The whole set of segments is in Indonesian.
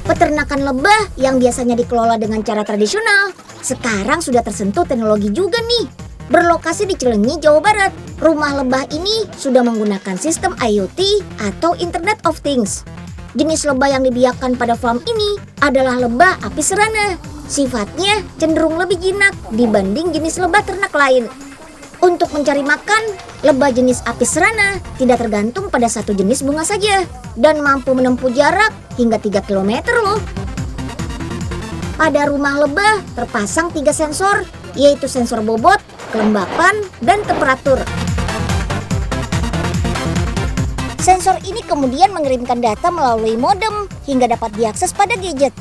Peternakan lebah yang biasanya dikelola dengan cara tradisional, sekarang sudah tersentuh teknologi juga nih. Berlokasi di Cileunyi, Jawa Barat, rumah lebah ini sudah menggunakan sistem IoT atau Internet of Things. Jenis lebah yang dibiarkan pada farm ini adalah lebah apis serana. Sifatnya cenderung lebih jinak dibanding jenis lebah ternak lain. Untuk mencari makan, lebah jenis apis serana tidak tergantung pada satu jenis bunga saja dan mampu menempuh jarak hingga 3 km loh. Pada rumah lebah terpasang 3 sensor, yaitu sensor bobot, kelembapan, dan temperatur. Sensor ini kemudian mengirimkan data melalui modem hingga dapat diakses pada gadget.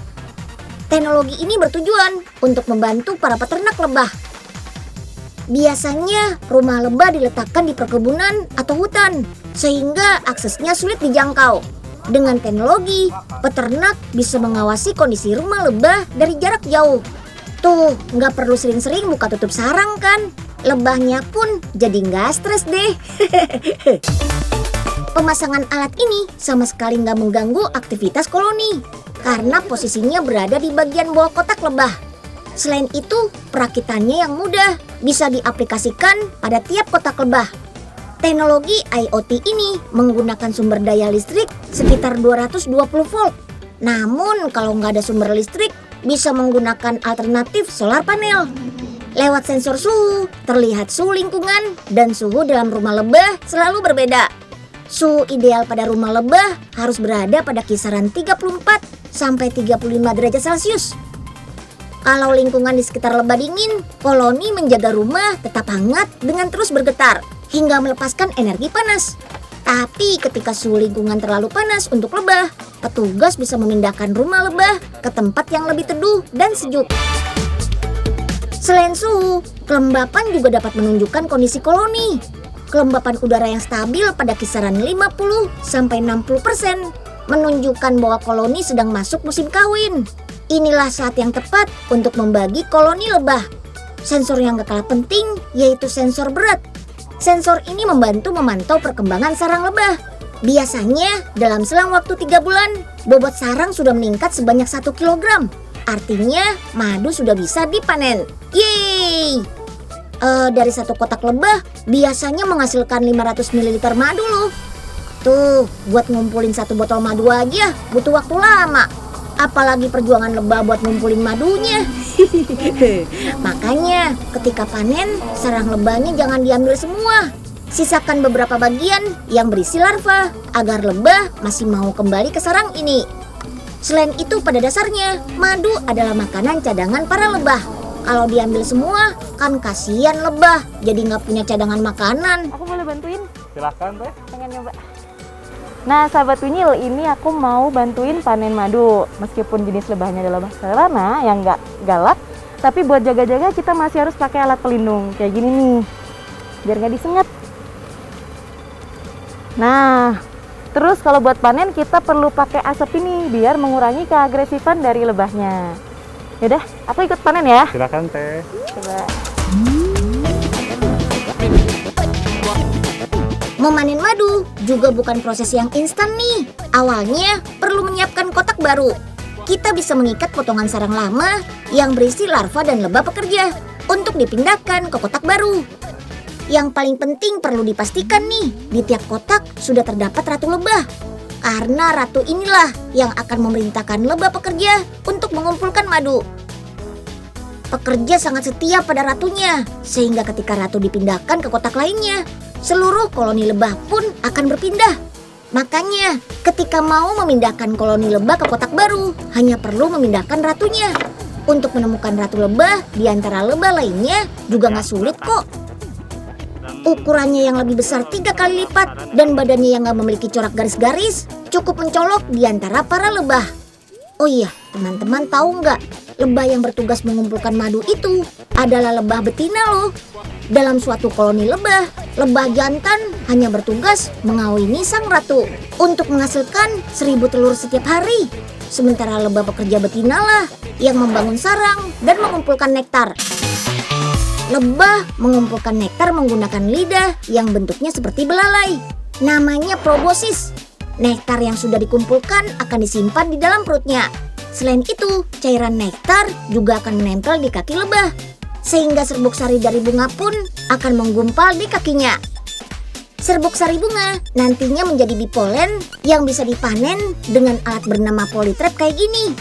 Teknologi ini bertujuan untuk membantu para peternak lebah. Biasanya rumah lebah diletakkan di perkebunan atau hutan, sehingga aksesnya sulit dijangkau. Dengan teknologi, peternak bisa mengawasi kondisi rumah lebah dari jarak jauh. Tuh, nggak perlu sering-sering buka tutup sarang kan? Lebahnya pun jadi nggak stres deh. Pemasangan alat ini sama sekali nggak mengganggu aktivitas koloni, karena posisinya berada di bagian bawah kotak lebah. Selain itu, perakitannya yang mudah bisa diaplikasikan pada tiap kotak lebah. Teknologi IoT ini menggunakan sumber daya listrik sekitar 220 volt. Namun kalau nggak ada sumber listrik, bisa menggunakan alternatif solar panel. Lewat sensor suhu, terlihat suhu lingkungan dan suhu dalam rumah lebah selalu berbeda. Suhu ideal pada rumah lebah harus berada pada kisaran 34 sampai 35 derajat Celcius. Kalau lingkungan di sekitar lebah dingin, koloni menjaga rumah tetap hangat dengan terus bergetar hingga melepaskan energi panas. Tapi ketika suhu lingkungan terlalu panas untuk lebah, petugas bisa memindahkan rumah lebah ke tempat yang lebih teduh dan sejuk. Selain suhu, kelembapan juga dapat menunjukkan kondisi koloni. Kelembapan udara yang stabil pada kisaran 50-60% menunjukkan bahwa koloni sedang masuk musim kawin. Inilah saat yang tepat untuk membagi koloni lebah. Sensor yang gak kalah penting yaitu sensor berat. Sensor ini membantu memantau perkembangan sarang lebah. Biasanya dalam selang waktu 3 bulan, bobot sarang sudah meningkat sebanyak 1 kg. Artinya madu sudah bisa dipanen. Yeay! Dari satu kotak lebah biasanya menghasilkan 500 ml madu loh. Tuh, buat ngumpulin 1 botol madu aja butuh waktu lama. Apalagi perjuangan lebah buat ngumpulin madunya. Makanya ketika panen, sarang lebahnya jangan diambil semua. Sisakan beberapa bagian yang berisi larva agar lebah masih mau kembali ke sarang ini. Selain itu, pada dasarnya madu adalah makanan cadangan para lebah. Kalau diambil semua, kan kasihan lebah jadi nggak punya cadangan makanan. Aku boleh bantuin? Silakan Teh. Pengen nyoba. Nah, sahabat Unyil, ini aku mau bantuin panen madu. Meskipun jenis lebahnya adalah lebah serana yang nggak galak, tapi buat jaga-jaga kita masih harus pakai alat pelindung kayak gini nih, biar nggak disengat. Nah, terus kalau buat panen kita perlu pakai asap ini biar mengurangi keagresifan dari lebahnya. Yaudah, aku ikut panen ya. Silakan Teh. Coba. Memanen madu juga bukan proses yang instan nih. Awalnya perlu menyiapkan kotak baru. Kita bisa mengikat potongan sarang lama yang berisi larva dan lebah pekerja untuk dipindahkan ke kotak baru. Yang paling penting perlu dipastikan nih, di tiap kotak sudah terdapat ratu lebah. Karena ratu inilah yang akan memerintahkan lebah pekerja untuk mengumpulkan madu. Pekerja sangat setia pada ratunya, sehingga ketika ratu dipindahkan ke kotak lainnya, seluruh koloni lebah pun akan berpindah. Makanya, ketika mau memindahkan koloni lebah ke kotak baru, hanya perlu memindahkan ratunya. Untuk menemukan ratu lebah di antara lebah lainnya juga nggak sulit kok. Ukurannya yang lebih besar 3 kali lipat dan badannya yang nggak memiliki corak garis-garis cukup mencolok di antara para lebah. Oh iya, teman-teman tahu nggak? Lebah yang bertugas mengumpulkan madu itu adalah lebah betina loh. Dalam suatu koloni lebah, lebah jantan hanya bertugas mengawini sang ratu untuk menghasilkan 1000 telur setiap hari. Sementara lebah pekerja betina lah yang membangun sarang dan mengumpulkan nektar. Lebah mengumpulkan nektar menggunakan lidah yang bentuknya seperti belalai. Namanya proboscis. nektar yang sudah dikumpulkan akan disimpan di dalam perutnya. Selain itu, cairan nektar juga akan menempel di kaki lebah, sehingga serbuk sari dari bunga pun akan menggumpal di kakinya. Serbuk sari bunga nantinya menjadi bipolen yang bisa dipanen dengan alat bernama polytrap kayak gini.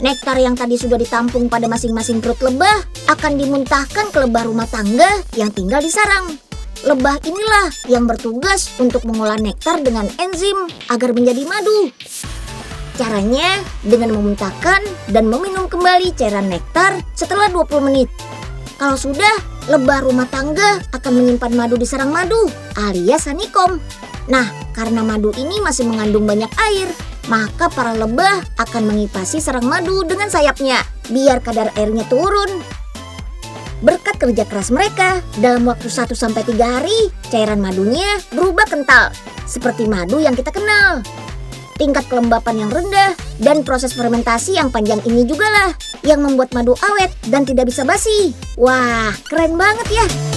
Nektar yang tadi sudah ditampung pada masing-masing perut lebah akan dimuntahkan ke lebah rumah tangga yang tinggal di sarang. Lebah inilah yang bertugas untuk mengolah nektar dengan enzim agar menjadi madu. Caranya dengan memuntahkan dan meminum kembali cairan nektar setelah 20 menit. Kalau sudah, lebah rumah tangga akan menyimpan madu di sarang madu alias honeycomb. Nah, karena madu ini masih mengandung banyak air, maka para lebah akan mengipasi sarang madu dengan sayapnya biar kadar airnya turun. Berkat kerja keras mereka, dalam waktu 1-3 hari, cairan madunya berubah kental, seperti madu yang kita kenal. Tingkat kelembapan yang rendah dan proses fermentasi yang panjang ini juga lah yang membuat madu awet dan tidak bisa basi. Wah, keren banget ya!